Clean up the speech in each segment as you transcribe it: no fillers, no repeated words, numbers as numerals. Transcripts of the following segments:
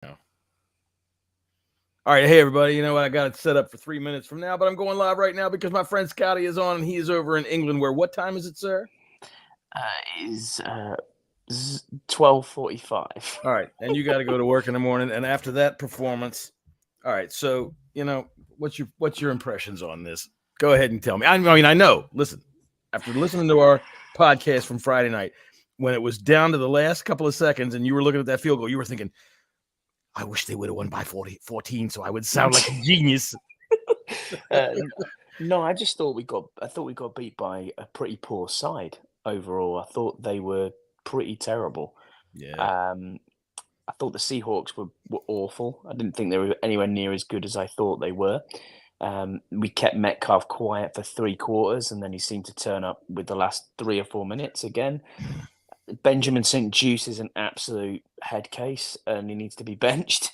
No. All right, hey everybody. You know what? I got it set up for 3 minutes from now, but I'm going live right now because my friend Scotty is on, and he is over in England. Where? What time is it, sir? Is 12:45. All right, and you got to go to work in the morning. And after that performance, all right. So what's your impressions on this? Go ahead and tell me. I mean, I know. Listen, after listening to our podcast from Friday night, when it was down to the last couple of seconds, and you were looking at that field goal, you were thinking, I wish they would have won by 14, so I would sound like a genius. No, I thought we got beat by a pretty poor side overall. I thought they were pretty terrible. Yeah. I thought the Seahawks were awful. I didn't think they were anywhere near as good as I thought they were. We kept Metcalf quiet for 3 quarters, and then he seemed to turn up with the last 3 or 4 minutes again. Benjamin St. Juice is an absolute head case, and he needs to be benched.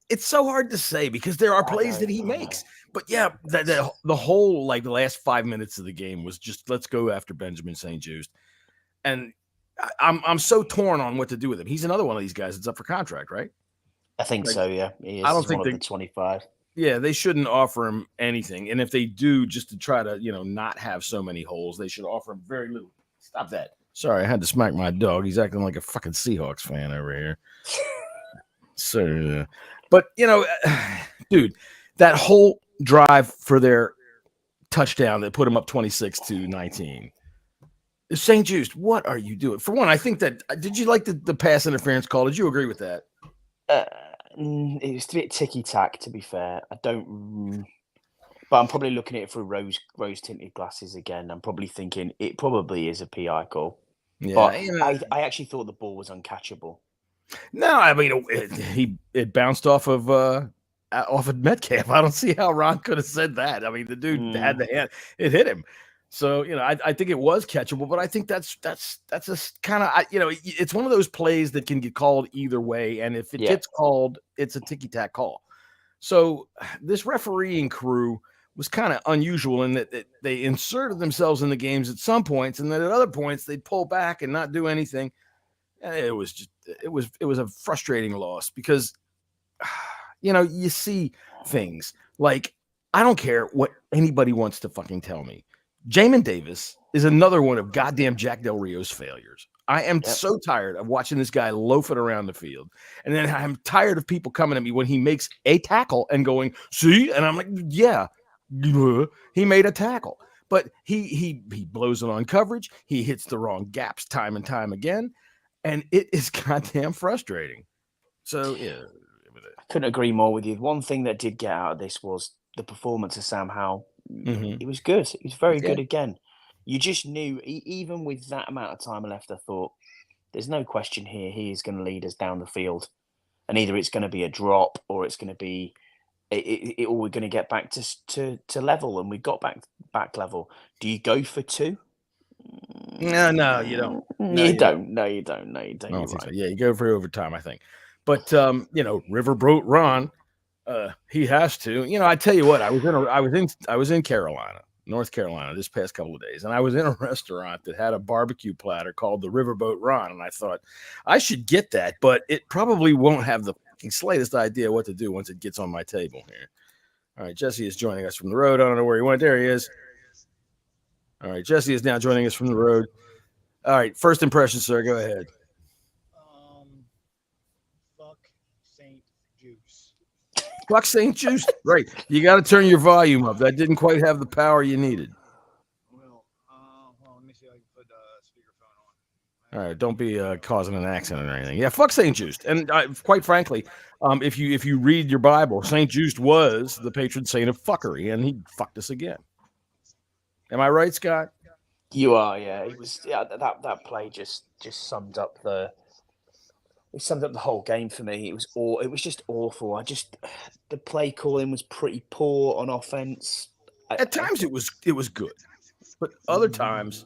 It's so hard to say because there are plays that he makes. But yeah, the whole the last 5 minutes of the game was just let's go after Benjamin St. Juice. And I'm so torn on what to do with him. He's another one of these guys that's up for contract, right? I think so, yeah. He is. I don't think one of the 25. Yeah, they shouldn't offer him anything. And if they do, just to try to, not have so many holes, they should offer him very little. Stop that. Sorry, I had to smack my dog. He's acting like a fucking Seahawks fan over here. So, but, dude, that whole drive for their touchdown that put him up 26-19. St. Juice, what are you doing? For one, I think that did you like the pass interference call? Did you agree with that? It was a bit ticky-tack, to be fair. I don't... But I'm probably looking at it through rose-tinted glasses again. I'm probably thinking it probably is a PI call. Yeah, but I actually thought the ball was uncatchable. No, I mean, it bounced off of Metcalf. I don't see how Ron could have said that. I mean, the dude had the hand. It hit him. So, I think it was catchable, but I think that's a kind of, it's one of those plays that can get called either way. And if it gets called, it's a ticky-tack call. So this refereeing crew was kind of unusual in that they inserted themselves in the games at some points, and then at other points they'd pull back and not do anything. And it was a frustrating loss because, you see things like, I don't care what anybody wants to fucking tell me. Jamin Davis is another one of goddamn Jack Del Rio's failures. I am so tired of watching this guy loafing around the field. And then I'm tired of people coming at me when he makes a tackle and going, see? And I'm like, yeah, he made a tackle. But he blows it on coverage. He hits the wrong gaps time and time again. And it is goddamn frustrating. So, yeah. I couldn't agree more with you. One thing that did get out of this was the performance of Sam Howell. It was good. It was very good again. You just knew, even with that amount of time left, I thought, there's no question here. He is going to lead us down the field. And either it's going to be a drop or it's going to be, or we're going to get back to level. And we got back level. Do you go for 2? No, you don't. No, you don't. You right. So. Yeah, you go for overtime, I think. But, Riverboat Ron, he has to. I tell you what, I was in Carolina, North Carolina, this past couple of days, and I was in a restaurant that had a barbecue platter called the Riverboat Ron, and I thought I should get that, but it probably won't have the slightest idea what to do once it gets on my table here. All right, Jesse is joining us from the road. I don't know where he went. There he is. All right, Jesse is now joining us from the road. All right, first impression, sir. Go ahead. Fuck St. Juice. Fuck St. Juice. Right. You got to turn your volume up. That didn't quite have the power you needed. Well, let me see if I can put speakerphone on. All right. Don't be causing an accident or anything. Yeah, fuck St. Juice. And quite frankly, if you read your Bible, St. Juice was the patron saint of fuckery, and he fucked us again. Am I right, Scott? You are, yeah. It was that play just summed up the whole game for me. It was just awful. The play calling was pretty poor on offense. At times it was good, but other times,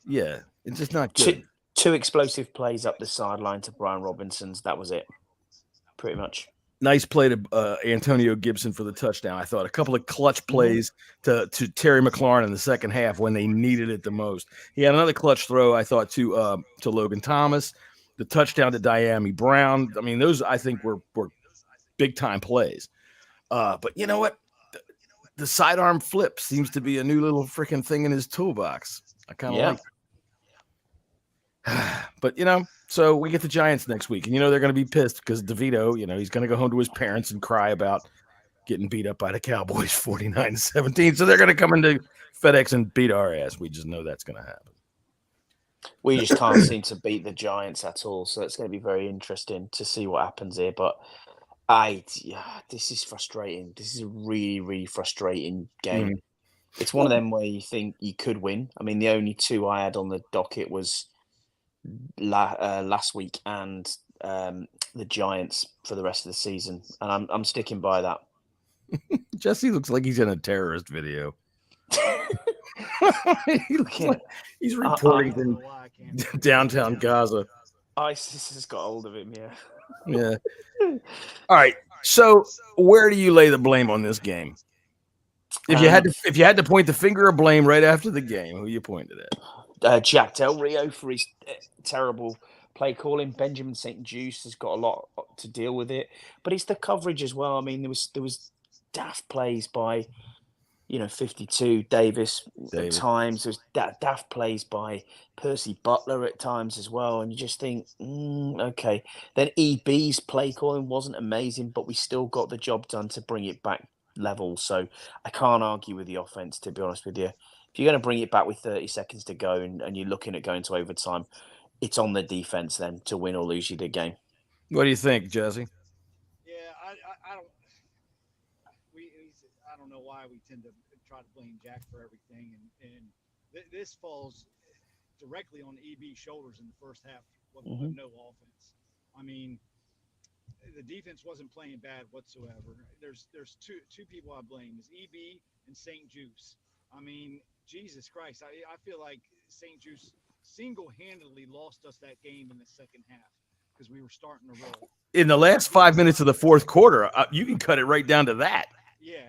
yeah, it's just not good. Two explosive plays up the sideline to Brian Robinson's. That was it, pretty much. Nice play to Antonio Gibson for the touchdown. I thought a couple of clutch plays to Terry McLaurin in the second half when they needed it the most. He had another clutch throw, I thought, to Logan Thomas. the touchdown to Diami Brown. I mean, those I think were big time plays. But you know what? The sidearm flip seems to be a new little freaking thing in his toolbox. I kind of like it. But, so we get the Giants next week. And, they're going to be pissed because DeVito, he's going to go home to his parents and cry about getting beat up by the Cowboys 49-17. So they're going to come into FedEx and beat our ass. We just know that's going to happen. We just can't seem to beat the Giants at all. So it's going to be very interesting to see what happens here. But this is frustrating. This is a really, really frustrating game. It's one of them where you think you could win. I mean, the only two I had on the docket was last week and the Giants for the rest of the season, and I'm sticking by that. Jesse looks like he's in a terrorist video. He looks like he's reporting from downtown Gaza. ISIS has got hold of him. Yeah. All right. So, where do you lay the blame on this game? If you had to point the finger of blame right after the game, who you pointed at? Jack Del Rio for his terrible play calling. Benjamin St. Juste has got a lot to deal with it, but it's the coverage as well. I mean, there was daft plays by 52 Davis at times. There's daft plays by Percy Butler at times as well, and you just think, okay. Then EB's play calling wasn't amazing, but we still got the job done to bring it back level. So I can't argue with the offense, to be honest with you. If you're going to bring it back with 30 seconds to go and you're looking at going to overtime, it's on the defense then to win or lose you the game. What do you think, Jesse? Yeah, I don't know why we tend to try to blame Jack for everything, and this falls directly on EB's shoulders in the first half with no offense. I mean, the defense wasn't playing bad whatsoever. There's two people I blame: is EB and St. Juste. I mean, Jesus Christ, I feel like St. Juste single-handedly lost us that game in the second half because we were starting to roll. In the last 5 minutes of the fourth quarter, you can cut it right down to that. Yeah,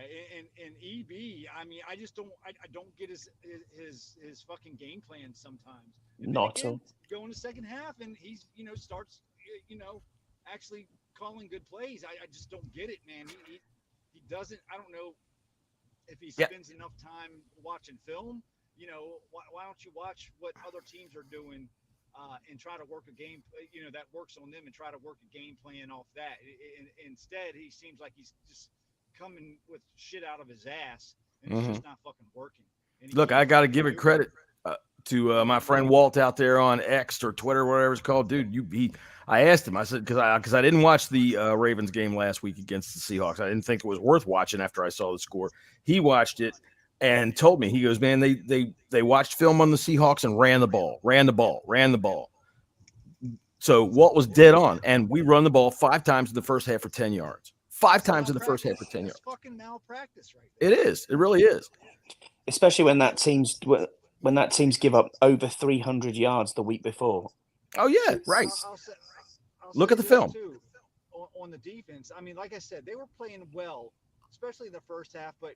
and EB, I mean, I just don't get his fucking game plan sometimes. Not so. Go in the second half, and he's starts actually calling good plays. I just don't get it, man. He doesn't. I don't know if he spends enough time watching film. Why don't you watch what other teams are doing and try to work a game, that works on them, and try to work a game plan off that. Instead, he seems like he's just coming with shit out of his ass, and it's just not fucking working. Look, I got to give it credit to my friend Walt out there on X or Twitter, whatever it's called. Dude, I asked him, I said, because I didn't watch the Ravens game last week against the Seahawks. I didn't think it was worth watching after I saw the score. He watched it and told me, he goes, man, they watched film on the Seahawks and ran the ball. So Walt was dead on, and we run the ball 5 times in the first half for 10 yards. 5 times in the first half for 10 yards. It's fucking malpractice right there. It is. It really is. Especially when that team's give up over 300 yards the week before. Oh yeah, right. I'll Look at the film. Too, on the defense. I mean, like I said, they were playing well, especially in the first half. But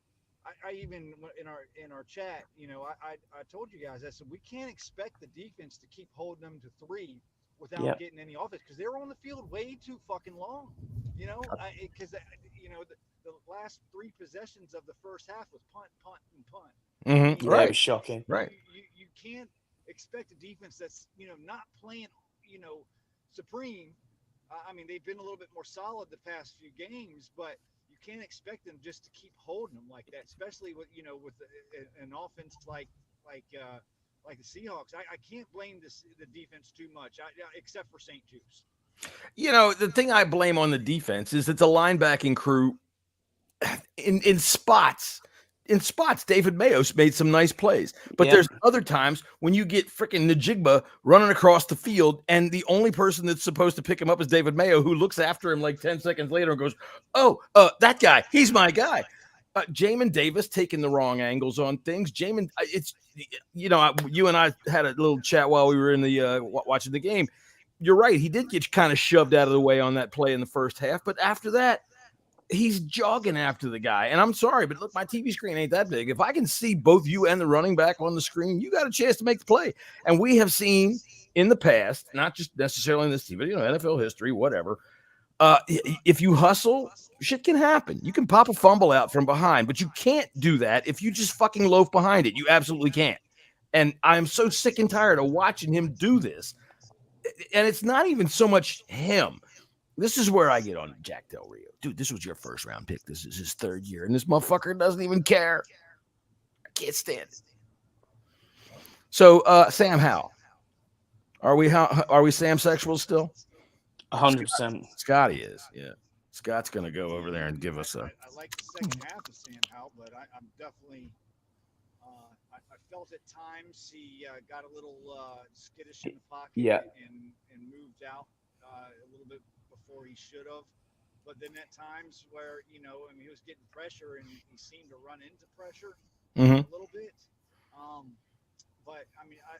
I even in our chat, I told you guys, I said we can't expect the defense to keep holding them to 3 without getting any offense, because they were on the field way too fucking long. Because the last 3 possessions of the first half was punt, and punt. Mm-hmm. Right, it was shocking. Right. You can't expect a defense that's not playing supreme. I mean, they've been a little bit more solid the past few games, but you can't expect them just to keep holding them like that, especially with an offense like the Seahawks. I can't blame the defense too much, except for St. Juste. The thing I blame on the defense is that the linebacking crew in spots. In spots, David Mayo's made some nice plays, but there's other times when you get freaking Najigba running across the field, and the only person that's supposed to pick him up is David Mayo, who looks after him like 10 seconds later and goes, that guy, he's my guy. Jamin Davis taking the wrong angles on things. Jamin, it's, you and I had a little chat while we were in the watching the game. You're right. He did get kind of shoved out of the way on that play in the first half, but after that, he's jogging after the guy. And I'm sorry, but look, my TV screen ain't that big. If I can see both you and the running back on the screen, you got a chance to make the play. And we have seen in the past, not just necessarily in this team, but NFL history, whatever. If you hustle, shit can happen. You can pop a fumble out from behind, but you can't do that if you just fucking loaf behind it. You absolutely can't. And I'm so sick and tired of watching him do this. And it's not even so much him. This is where I get on Jack Del Rio. Dude, this was your first round pick. This is his third year, and this motherfucker doesn't even care. I can't stand it. So, Sam Howell, are we Sam sexual still? 100%. Scotty is, yeah. Scott's gonna go over there and give us a. I like the second half of Sam Howell, but I'm definitely. I felt at times he got a little skittish in the pocket and moved out a little bit before he should have. But then at times where he was getting pressure and he seemed to run into pressure a little bit. But I mean, I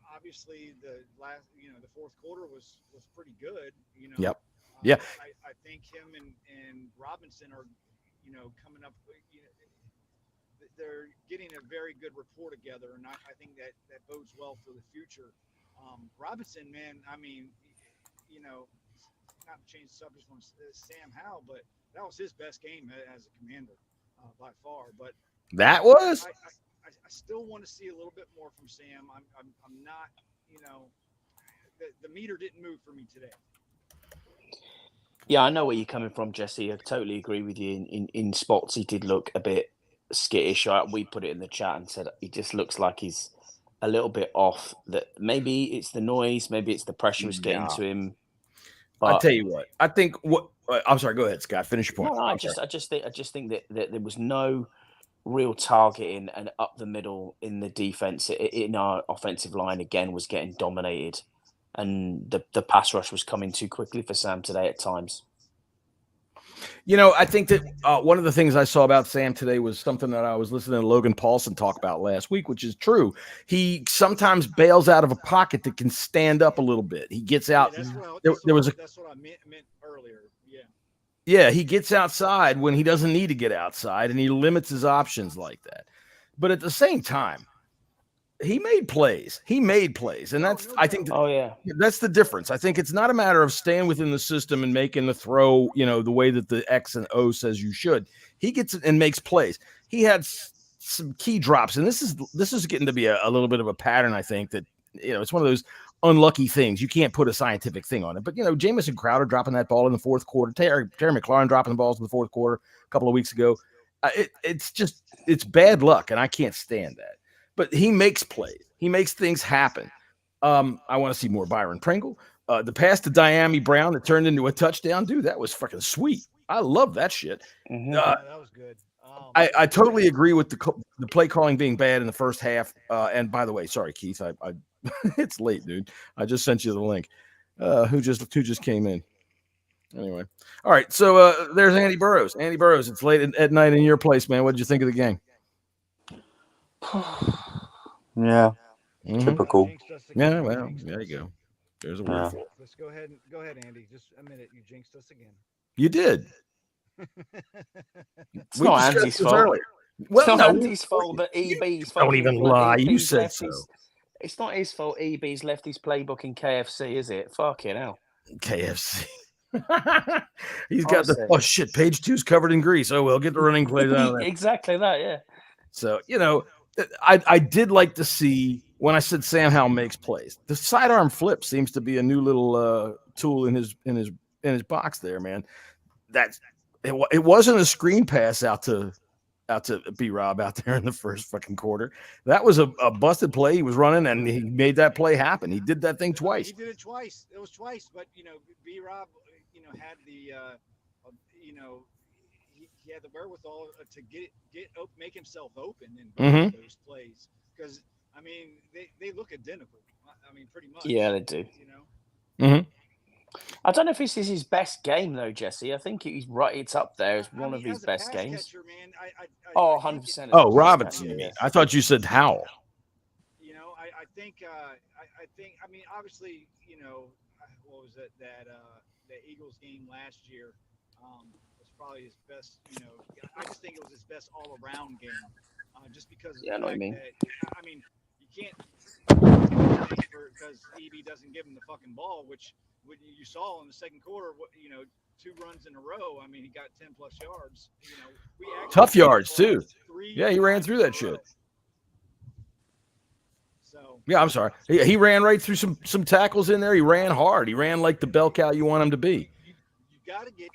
obviously the last, the fourth quarter was pretty good. Yep. Yeah. I think him and Robinson are, coming up. They're getting a very good rapport together, and I think that bodes well for the future. Robinson, man, I mean, not to change the subject from Sam Howell, but that was his best game as a commander by far. But that was. I still want to see a little bit more from Sam. I'm not, the meter didn't move for me today. Yeah, I know where you're coming from, Jesse. I totally agree with you. In spots, he did look a bit skittish. We put it in the chat and said he just looks like he's a little bit off. That maybe it's the noise, maybe it's the pressure is getting to him. But I'll tell you what. I think I'm sorry. Go ahead, Scott. Finish your point. No, I just think that there was no real targeting, and up the middle in the defense, in our offensive line again was getting dominated, and the pass rush was coming too quickly for Sam today at times. I think that one of the things I saw about Sam today was something that I was listening to Logan Paulson talk about last week, which is true. He sometimes bails out of a pocket that can stand up a little bit. He gets out. Yeah, that's what I meant earlier. Yeah. Yeah, he gets outside when he doesn't need to get outside, and he limits his options like that. But at the same time, he made plays. And that's, I think, that's the difference. I think it's not a matter of staying within the system and making the throw, the way that the X and O says you should. He gets it and makes plays. He had some key drops, and this is getting to be a little bit of a pattern. I think that, it's one of those unlucky things. You can't put a scientific thing on it. But, Jamison Crowder dropping that ball in the fourth quarter, Terry McLaurin dropping the balls in the fourth quarter a couple of weeks ago. It's bad luck, and I can't stand that. But he makes plays. He makes things happen. I want to see more Byron Pringle. The pass to Diami Brown that turned into a touchdown, dude, that was fucking sweet. I love that shit. That was good. I totally agree with the play calling being bad in the first half. And by the way, sorry, Keith, I it's late, dude. I just sent you the link. Who just came in? Anyway, all right. So there's Andy Burrows. Andy Burrows. It's late at night in your place, man. What did you think of the game? Yeah, typical. Yeah, well, there you go. There's a word for it. Let's go ahead, Andy. Just a minute. You jinxed us again. You did. It's not Andy's fault. Earlier. Well, it's not Andy's fault, but EB's fault. Don't even lie. You said so. It's not his fault. EB's left his playbook in KFC, is it? Fucking hell. KFC. He's got shit. Page 2's covered in grease. Oh, well, get the running plays out of that. Exactly that, yeah. So, I did like to see when I said Sam Howell makes plays. The sidearm flip seems to be a new little tool in his box there, man. It wasn't a screen pass out to B-Rob out there in the first fucking quarter. That was a busted play. He was running, and he made that play happen. He did that thing twice. He did it twice. It was twice, but B-Rob, had the he had the wherewithal to make himself open in those plays, because I mean they look identical. I mean, pretty much. Yeah, they do. I don't know if this is his best game though, Jesse. I think it's up there as one of his best games. Catcher, man, 100%. Oh, Robinson. I thought you said Howell. I think. I mean, obviously, what was it that the Eagles game last year was probably his best. I just think it was his best all-around game, just because. Yeah, I know what you mean. I mean, you can't. because EB doesn't give him the fucking ball, which you saw in the second quarter. 2 runs in a row. I mean, he got 10+ yards. We tough yards too. Yeah, he ran through that shit. So yeah, I'm sorry. He ran right through some tackles in there. He ran hard. He ran like the bell cow you want him to be. You got to get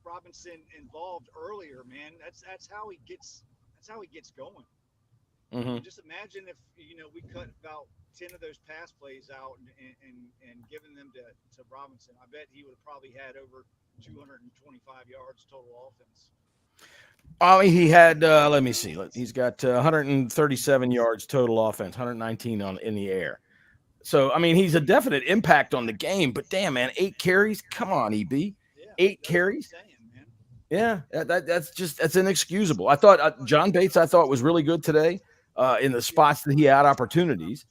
Robinson involved earlier, man. That's how he gets going. Mm-hmm. Just imagine if we cut about 10 of those pass plays out and given them to Robinson. I bet he would have probably had over 225 yards total offense. He had let me see. He's got 137 yards total offense, 119 in the air. So I mean, he's a definite impact on the game. But damn, man, 8 carries. Come on, EB. Yeah, 8 carries. Saying, man. Yeah, that's inexcusable. I thought John Bates was really good today in the spots that he had opportunities.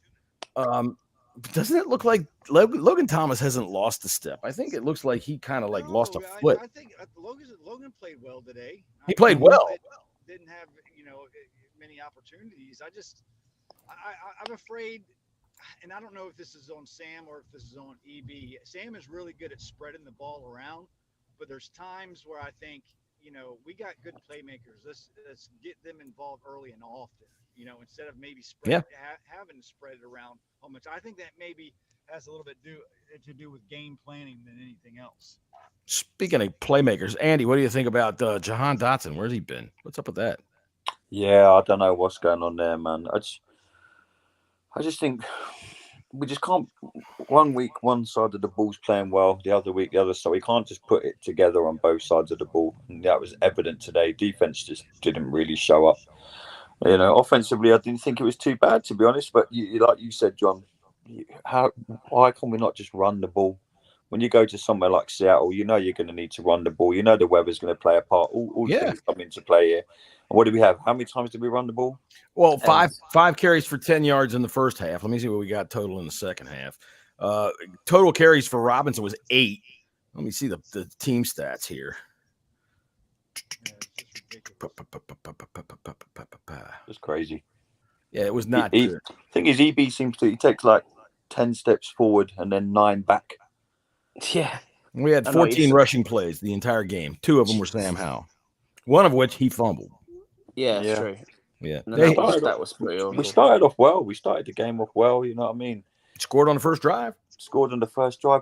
Doesn't it look like Logan Thomas hasn't lost a step? I think it looks like he kind of lost a foot. I think Logan played well today. He played well. Didn't have many opportunities. I'm afraid, and I don't know if this is on Sam or if this is on EB. Sam is really good at spreading the ball around, but there's times where I think we got good playmakers. Let's get them involved early and often. Instead of maybe having to spread it around how much. I think that maybe has a little bit to do with game planning than anything else. Speaking of playmakers, Andy, what do you think about Jahan Dotson? Where's he been? What's up with that? Yeah, I don't know what's going on there, man. I just think we just can't. One week, one side of the ball's playing well, the other week, the other side. We can't just put it together on both sides of the ball. And that was evident today. Defense just didn't really show up. Offensively, I didn't think it was too bad, to be honest. But like you said, John, why can we not just run the ball? When you go to somewhere like Seattle, you're going to need to run the ball. The weather's going to play a part. All things come into play here. And what do we have? How many times did we run the ball? Well, five carries for 10 yards in the first half. Let me see what we got total in the second half. Total carries for Robinson was 8. Let me see the team stats here. It's crazy. Yeah, it was not good. The thing is, EB he takes like 10 steps forward and then 9 back. Yeah. We had 14 rushing plays the entire game. 2 of them were Sam Howell, one of which he fumbled. Yeah, that's true. Yeah. That was pretty awful. We started off well. We started the game off well, you know what I mean? Scored on the first drive.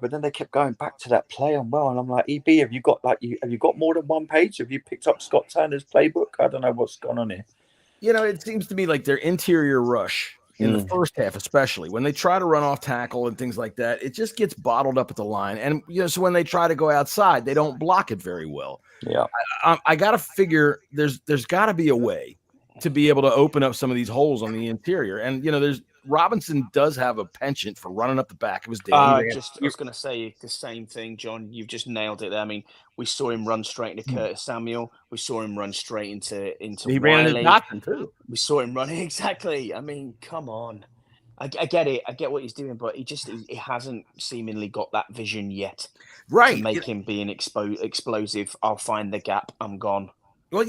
But then they kept going back to that play on well, and I'm like, EB, have you got more than one page? Have you picked up Scott Turner's playbook? I don't know what's going on here. It seems to me like their interior rush in the first half, especially when they try to run off tackle and things like that, it just gets bottled up at the line. And so when they try to go outside, they don't block it very well. Yeah, I got to figure there's got to be a way to be able to open up some of these holes on the interior. And Robinson does have a penchant for running up the back of his day. I was going to say the same thing, John. You've just nailed it there. I mean, we saw him run straight into Curtis Samuel. We saw him run straight into he Wiley. ran into Dotson too. We saw him running exactly. I mean, come on. I get it. I get what he's doing, but he hasn't seemingly got that vision yet. Right. To make him being explosive. I'll find the gap. I'm gone. Well,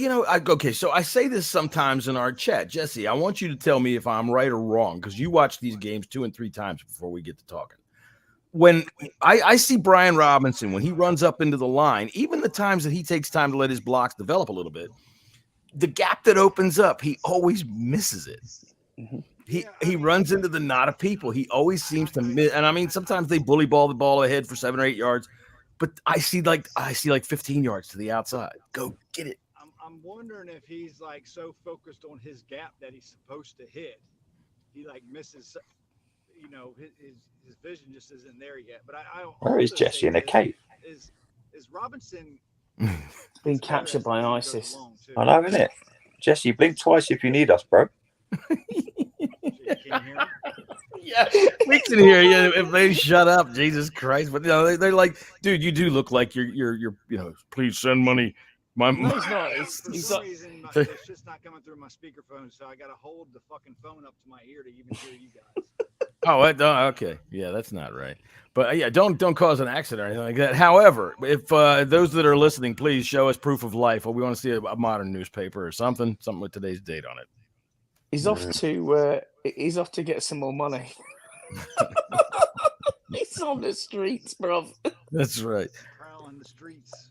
okay, so I say this sometimes in our chat. Jesse, I want you to tell me if I'm right or wrong, because you watch these games 2 and 3 times before we get to talking. When I see Brian Robinson, when he runs up into the line, even the times that he takes time to let his blocks develop a little bit, the gap that opens up, he always misses it. Mm-hmm. He runs into the knot of people. He always seems to miss. And I mean, sometimes they bully ball the ball ahead for 7 or 8 yards, but I see like 15 yards to the outside. Go get it. I'm wondering if he's so focused on his gap that he's supposed to hit, he misses. His vision just isn't there yet. But where is Jesse in a cave? Is Robinson being captured by ISIS? I know, isn't it? Jesse, blink twice if you need us, bro. Yeah, we can hear you if they shut up. Jesus Christ! But they're like, dude, you do look like you're please send money. No, he's not. For some reason, it's just not coming through my speakerphone, so I got to hold the fucking phone up to my ear to even hear you guys. Oh, okay. Yeah, that's not right. But yeah, don't cause an accident or anything like that. However, if those that are listening, please show us proof of life, or we want to see a modern newspaper or something with today's date on it. He's off to He's off to get some more money. He's on the streets, bro. That's right. Prowling the streets.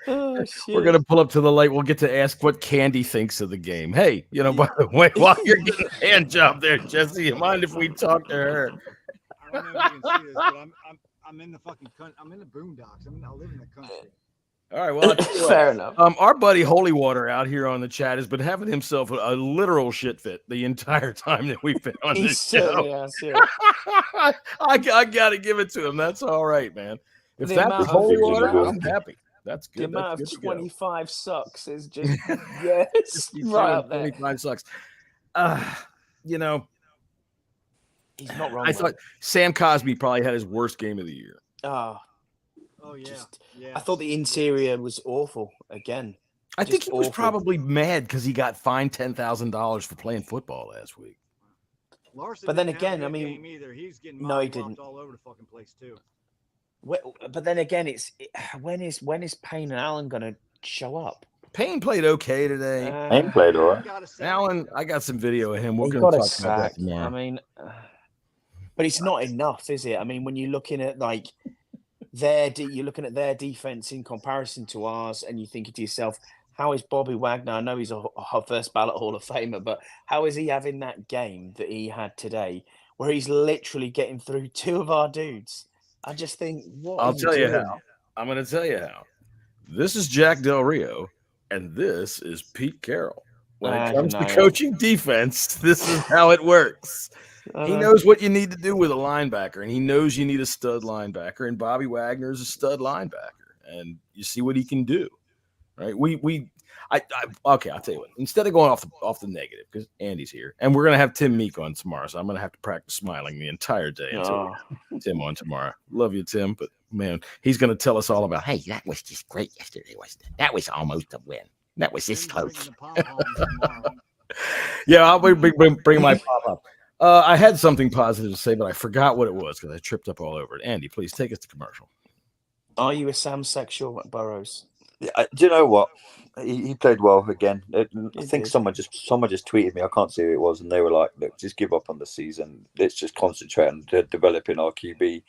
Oh, We're going to pull up to the light. We'll get to ask what Candy thinks of the game. Hey, by the way, while you're getting a hand job there, Jesse, you mind if we talk to her? I don't know if you can see this, but I'm in the fucking country. I'm in the boondocks. I live in the country. All right, well, fair enough. Our buddy Holy Water out here on the chat has been having himself a literal shit fit the entire time that we've been on this show. Has, yeah. I got to give it to him. That's all right, man. If that's Holy Water, I'm happy. That's good. The amount of 25 sucks is just yes, right up there. 25 sucks. He's not wrong. I thought Sam Cosmi probably had his worst game of the year. Oh yeah. I thought the interior was awful again. I think he was probably mad because he got fined $10,000 for playing football last week. Larson but then again, I mean, either. He's getting no, he didn't. All over the fucking place too. But then again, when is Payne and Allen going to show up? Payne played okay today. Payne played all right. Allen, I got some video of him. We're going to talk talk about that tomorrow. I mean, but it's not enough, is it? I mean, when you're looking at like you're looking at their defense in comparison to ours, and you're thinking to yourself, how is Bobby Wagner? I know he's a first ballot Hall of Famer, but how is he having that game that he had today, where he's literally getting through two of our dudes? I just think, I'll tell you how. I'm going to tell you how. This is Jack Del Rio, and this is Pete Carroll. When it comes to coaching defense, this is how it works. He knows what you need to do with a linebacker, and he knows you need a stud linebacker, and Bobby Wagner is a stud linebacker, and you see what he can do, right? Okay, I'll tell you what. Instead of going off the negative, because Andy's here, and we're going to have Tim Meek on tomorrow, so I'm going to have to practice smiling the entire day until we get Tim on tomorrow. Love you, Tim, but, man, he's going to tell us all about, hey, that was just great yesterday, wasn't it? That was almost a win. That was this close. Yeah, I'll bring my pop-up. I had something positive to say, but I forgot what it was because I tripped up all over it. Andy, please take us to commercial. Are you a Sam sexual at Burrows? Yeah, do you know what? He played well again. I think someone just tweeted me. I can't see who it was, and they were like, "Look, just give up on the season. Let's just concentrate on developing our QB."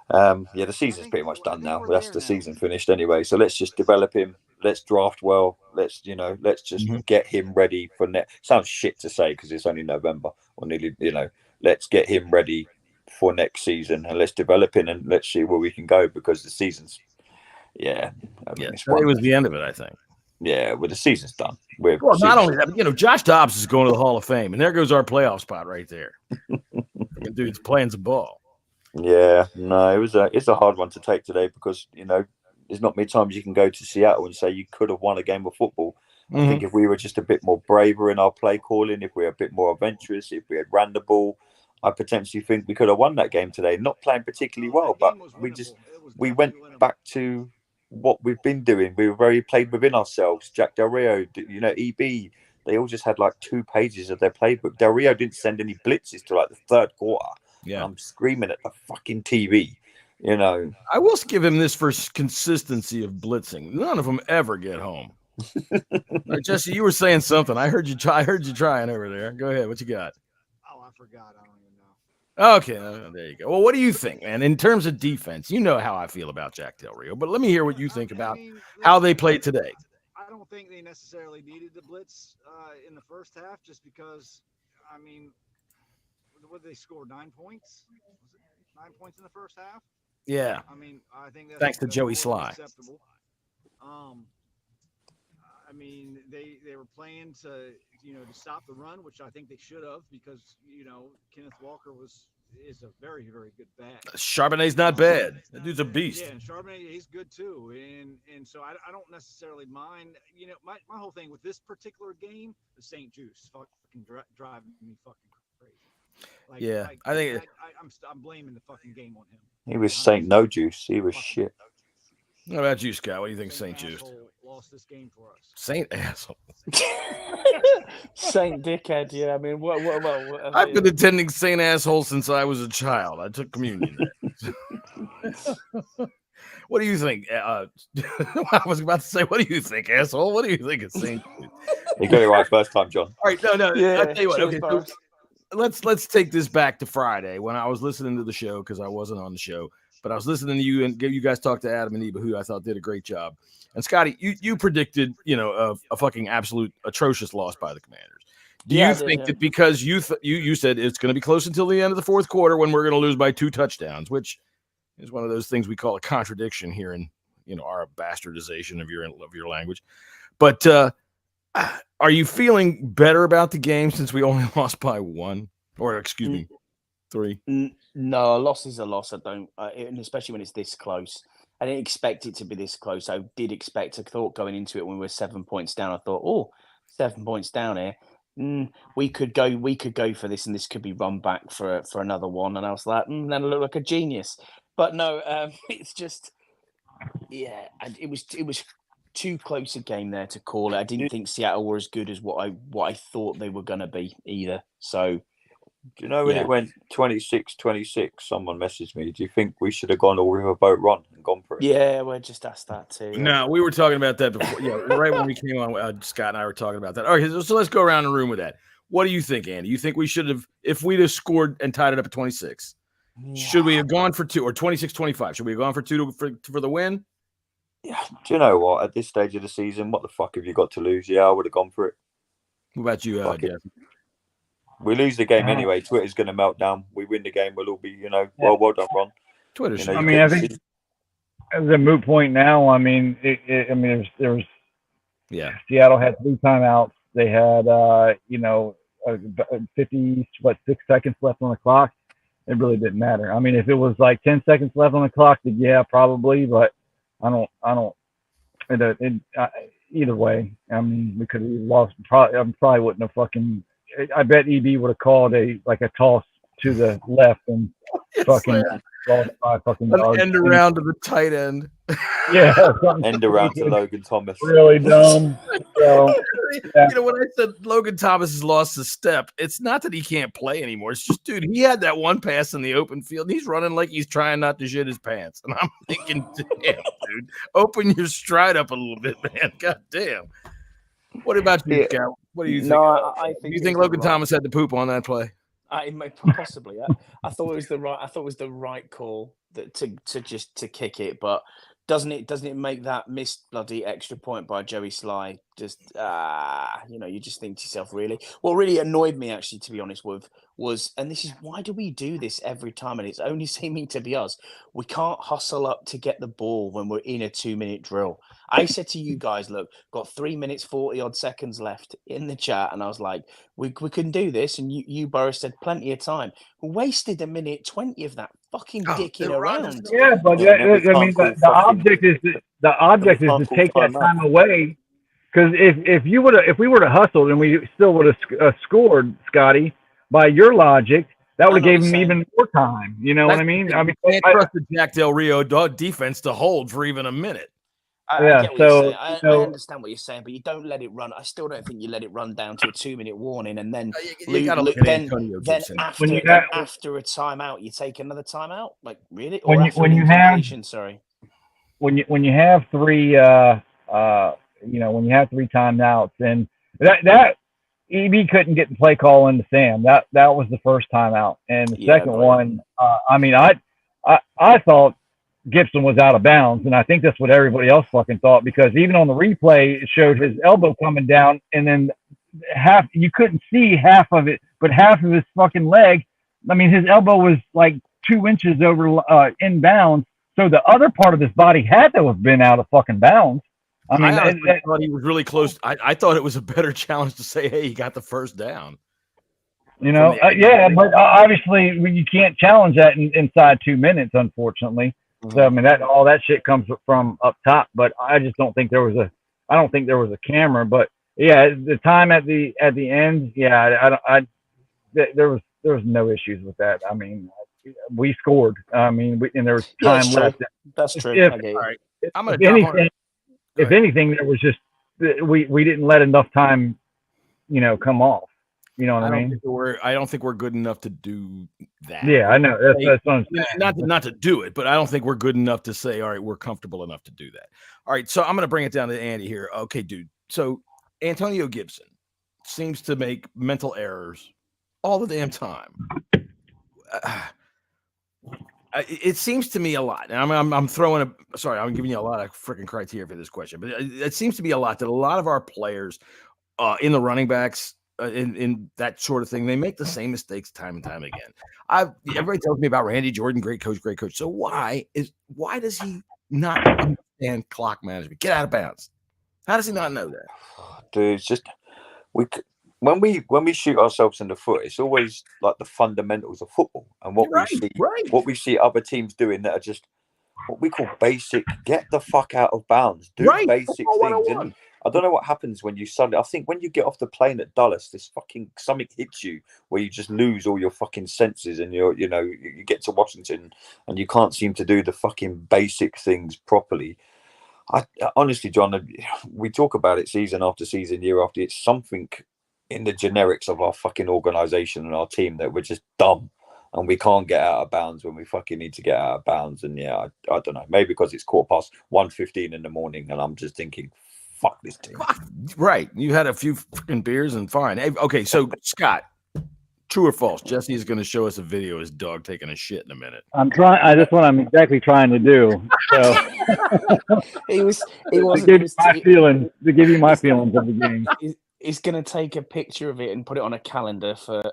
The season's pretty much done now. That's the season finished anyway. So let's just develop him. Let's draft well. Let's just get him ready for next. Sounds shit to say because it's only November or nearly. Let's get him ready for next season and let's develop him and let's see where we can go because the season's. Yeah, it was the end of it, I think. Yeah, well, the season's done. Not only that, Josh Dobbs is going to the Hall of Fame, and there goes our playoff spot right there. Dude's playing some ball. Yeah, no, it's a hard one to take today because there's not many times you can go to Seattle and say you could have won a game of football. I think if we were just a bit more braver in our play calling, if we were a bit more adventurous, if we had ran the ball, I potentially think we could have won that game today. Not playing particularly well, but we went back to what we've been doing. We were played within ourselves. Jack Del Rio, EB, they all just had like 2 pages of their playbook. Del Rio didn't send any blitzes to like the third quarter. Yeah, I'm screaming at the fucking TV. I will give him this for consistency of blitzing. None of them ever get home. Jesse, you were saying something. I heard you trying over there. Go ahead. What you got? Oh, I forgot. I don't even know. Okay, there you go. Well, what do you think, man? In terms of defense, you know how I feel about Jack Del Rio, but let me hear what you think about how they played today. I don't think they necessarily needed the blitz in the first half, just because. What did they score? 9 points? Was it 9 points in the first half? Yeah. I think that's thanks to Joey Sly. Acceptable. They were playing to stop the run, which I think they should have because Kenneth Walker is a very, very good back. Charbonnet's not bad. That dude's a beast. Yeah, and Charbonnet, he's good too. And so I don't necessarily mind. My whole thing with this particular game, the St. Juice fucking driving me fucking crazy. I think I'm blaming the fucking game on him. He was Saint No Juice. He was shit. What about you, Scott? What do you think, Saint Juice? Lost this game for us. Saint asshole. Saint dickhead. Yeah, I mean, what I've been attending Saint asshole since I was a child. I took communion there. What do you think? I was about to say, what do you think, asshole? What do you think of Saint Juice? You got it right first time, John. All right, no. Yeah, I'll tell you what. cheers, Okay, so let's take this back to Friday when I was listening to the show because I wasn't on the show, but I was listening to you and you guys talk to Adam and Eva, who I thought did a great job. And Scotty, you predicted, a fucking absolute atrocious loss by the Commanders. Do you think that because you said it's going to be close until the end of the fourth quarter when we're going to lose by 2 touchdowns, which is one of those things we call a contradiction here in our bastardization of your language. But are you feeling better about the game since we only lost by 1 or 3? No, a loss is a loss. I don't, and especially when it's this close. I didn't expect it to be this close. I thought going into it when we were 7 points down, I thought, 7 points down here. We could go for this, and this could be run back for another one. And I was like, then I look like a genius. But no, it's just, it was too close a game there to call it. I didn't think Seattle were as good as what I thought they were going to be either. So, do you know when it went 26-26? Someone messaged me. Do you think we should have gone all riverboat run and gone for it? Yeah, we just asked that too. No, we were talking about that before. Yeah, right when we came on, Scott and I were talking about that. Okay, so let's go around the room with that. What do you think, Andy? You think we should have, if we'd have scored and tied it up at 26, should we have gone for 2 or 26-25? Should we have gone for 2 for the win? Yeah. Do you know what? At this stage of the season, what the fuck have you got to lose? Yeah, I would have gone for it. What about you, Jeff? We lose the game anyway. Twitter's going to melt down. We win the game. We'll all be, well done, Ron. Twitter's. I think as a moot point now. There was. Yeah. Seattle had 3 timeouts. They had 6 seconds left on the clock. It really didn't matter. I mean, if it was like 10 seconds left on the clock, then yeah, probably. But I don't. Either way, I mean, we could have lost. Probably wouldn't have fucking. I bet EB would have called a toss to the left and fucking lost by fucking an end around to the tight end. Yeah, end around to Logan Thomas. Really dumb. So, when I said Logan Thomas has lost his step, it's not that he can't play anymore. It's just, dude, he had that one pass in the open field. And he's running like he's trying not to shit his pants. And I'm thinking, damn, dude, open your stride up a little bit, man. God damn. What about you, Scout? What do you think? No, I think. Do you think Logan Thomas had to poop on that play? Possibly. I thought it was the right call to kick it, but doesn't it make that missed bloody extra point by Joey Sly just you just think to yourself, really? What really annoyed me, actually, to be honest, was, and this is why do we do this every time, and it's only seeming to be us, we can't hustle up to get the ball when we're in a 2-minute drill. I said to you guys, look, got 3 minutes 40 odd seconds left in the chat, and I was like, we can do this, and you Boris said plenty of time. We wasted 1:20 of that fucking dicking around. Yeah, but the object is to take that time away. Because if we would have hustled and we still would have scored, Scotty, by your logic, that would have gave him even more time. You know what I mean? I can't trust the Jack Del Rio defense to hold for even a minute. I understand what you're saying, but you don't let it run. I still don't think you let it run down to a 2-minute warning, and then after a timeout, you take another timeout. Like, really? When you have 3 when you have 3 timeouts, and that EB couldn't get the play call into Sam. That was the first timeout, and the second one. I thought Gibson was out of bounds, and I think that's what everybody else fucking thought, because even on the replay, it showed his elbow coming down, and then you couldn't see half of it, but half of his fucking leg. I mean, his elbow was like 2 inches over in bounds, so the other part of his body had to have been out of fucking bounds. I mean, I thought he was really close. I thought it was a better challenge to say, hey, he got the first down. But obviously you can't challenge that inside 2 minutes, unfortunately. Mm-hmm. So I mean, all that shit comes from up top. But I just don't think there was a camera. But yeah, the time at the end, there was no issues with that. I mean, we scored. I mean, and there was time left. That's true. If anything, there was just we didn't let enough time, come off. You know what I mean? I don't think we're good enough to do that. Yeah, I know. That's what I'm saying. Not to do it, but I don't think we're good enough to say, all right, we're comfortable enough to do that. All right, so I'm going to bring it down to Andy here. Okay, dude. So Antonio Gibson seems to make mental errors all the damn time. It seems to me a lot. And I'm throwing I'm giving you a lot of freaking criteria for this question, but it seems to be a lot that a lot of our players in the running backs in that sort of thing, they make the same mistakes time and time again. Everybody tells me about Randy Jordan, great coach. So why does he not understand clock management? Get out of bounds. How does he not know that? Dude, it's just when we shoot ourselves in the foot, it's always like the fundamentals of football and what we see other teams doing that are just what we call basic. Get the fuck out of bounds. Do basic things. And I don't know what happens when you suddenly. I think when you get off the plane at Dulles, this fucking something hits you where you just lose all your fucking senses, and you get to Washington and you can't seem to do the fucking basic things properly. I honestly, John, we talk about it season after season, year after. It's something in the generics of our fucking organization and our team that we're just dumb and we can't get out of bounds when we fucking need to get out of bounds. And I don't know, maybe because it's 1:15 in the morning and I'm just thinking, fuck this team. Right. You had a few fucking beers and fine. Hey, okay, so Scott, true or false? Jesse is going to show us a video of his dog taking a shit in a minute. I'm trying. That's what I'm exactly trying to do. So to give you my feelings of the game. He's going to take a picture of it and put it on a calendar for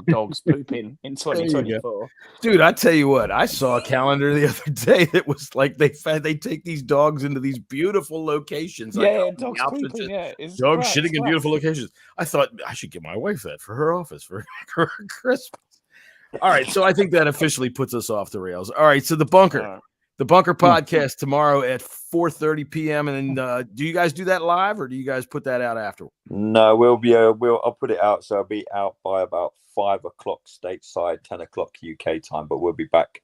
dogs pooping in 2024. Dude, I tell you what, I saw a calendar the other day that was like they take these dogs into these beautiful locations. Dogs pooping. Dogs shitting in beautiful locations. I thought I should get my wife that for her office for Christmas. All right, so I think that officially puts us off the rails. All right, so the Bunker. The Bunker podcast tomorrow at 4:30 p.m. And then, do you guys do that live or do you guys put that out after? No, I'll put it out. So I'll be out by about 5 o'clock stateside, 10 o'clock UK time. But we'll be back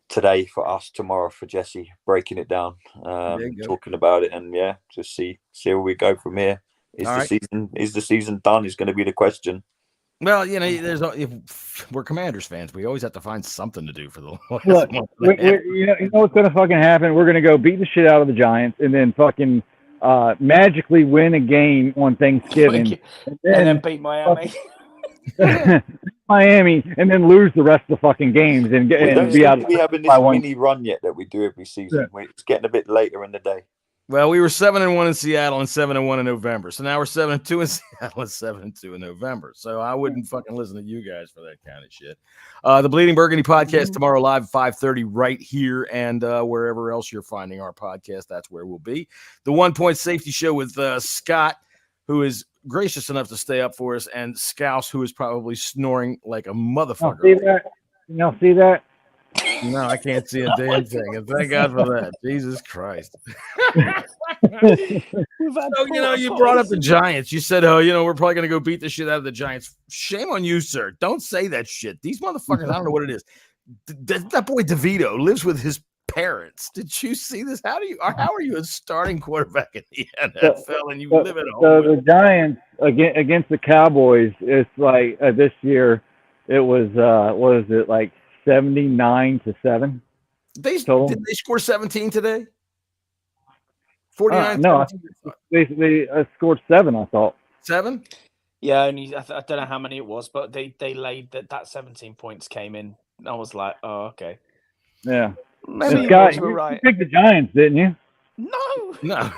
today for us, tomorrow for Jesse, breaking it down, talking about it, and just see where we go from here. Is the season done? Is going to be the question. Well, if we're Commanders fans, we always have to find something to do for the last Look, month. you know what's going to fucking happen? We're going to go beat the shit out of the Giants and then fucking magically win a game on Thanksgiving. And then beat Miami. Miami, and then lose the rest of the fucking games and be out. We haven't this mini run yet that we do every season. Yeah. It's getting a bit later in the day. Well, we were 7-1 in Seattle and 7-1 in November. So now we're 7-2 in Seattle and 7-2 in November. So I wouldn't fucking listen to you guys for that kind of shit. The Bleeding Burgundy podcast tomorrow live 5:30 right here and wherever else you're finding our podcast, that's where we'll be. The 1 Point Safety Show with Scott, who is gracious enough to stay up for us, and Scouse, who is probably snoring like a motherfucker. Y'all see that? No, I can't see a damn thing. And thank God for that. Jesus Christ. So, you brought up the Giants. You said, we're probably going to go beat the shit out of the Giants. Shame on you, sir. Don't say that shit. These motherfuckers, I don't know what it is. That boy DeVito lives with his parents. Did you see this? How are you a starting quarterback in the NFL and you live at home? So the Giants against the Cowboys, it's like this year, it was, what is it, like 79-7. Did they score 17 today? 49. No, they scored 7. I thought 7. Yeah, only I don't know how many it was, but they laid that 17 points came in. I was like, oh, okay. Yeah, maybe you were right. You picked the Giants, didn't you? No.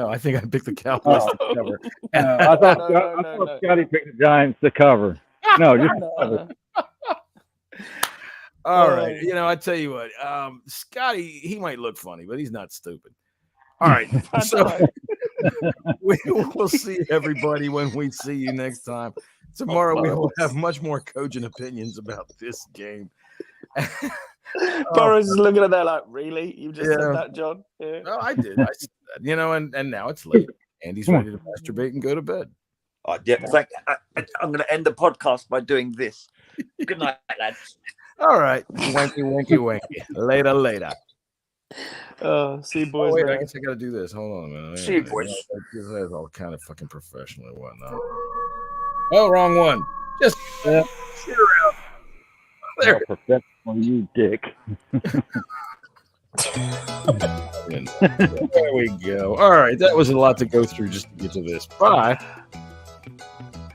I think I picked the Cowboys to cover. I thought Scotty picked the Giants to cover. No, just to cover. All right. I tell you what, Scotty, he might look funny, but he's not stupid. All right. So we'll see everybody when we see you next time. Tomorrow we will have much more cogent opinions about this game. Burroughs is looking at that like, really? You just said that, John? Yeah. No, I did. I said that. And now it's late. Andy's ready to masturbate and go to bed. I'm going to end the podcast by doing this. Good night, lads. All right. Wanky. Later. See you, boys. Wait, I guess I got to do this. Hold on a minute. See you, boys. That's all kind of fucking professional and whatnot. Oh, wrong one. Just sit around. There. Professional, you dick. There we go. All right, that was a lot to go through just to get to this. Bye.